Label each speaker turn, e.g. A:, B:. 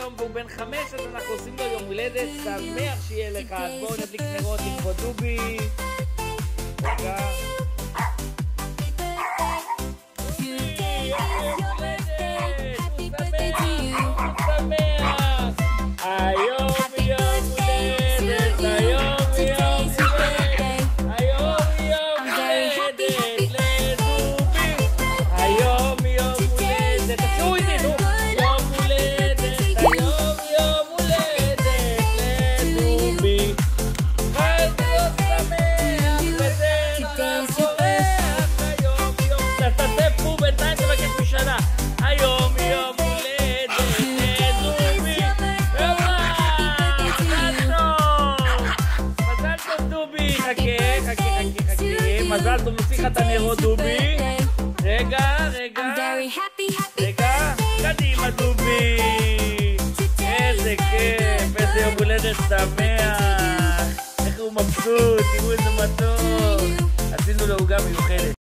A: היום והוא בן 5, אז אנחנו עושים לו יום הולדת שמח שיהיה לך. אז בואו נדליק נרות לכבוד דובי. רגע. היום יום הולדת לדובי. מזל טוב דובי. חכה. מזל טוב, נוציא לך את הנרות דובי. רגע. קדימה דובי. איזה כיף, איזה יום הולדת שמח. איך הוא מבסוט, תראו איזה מתוק. עשינו לו עוגה מיוחדת.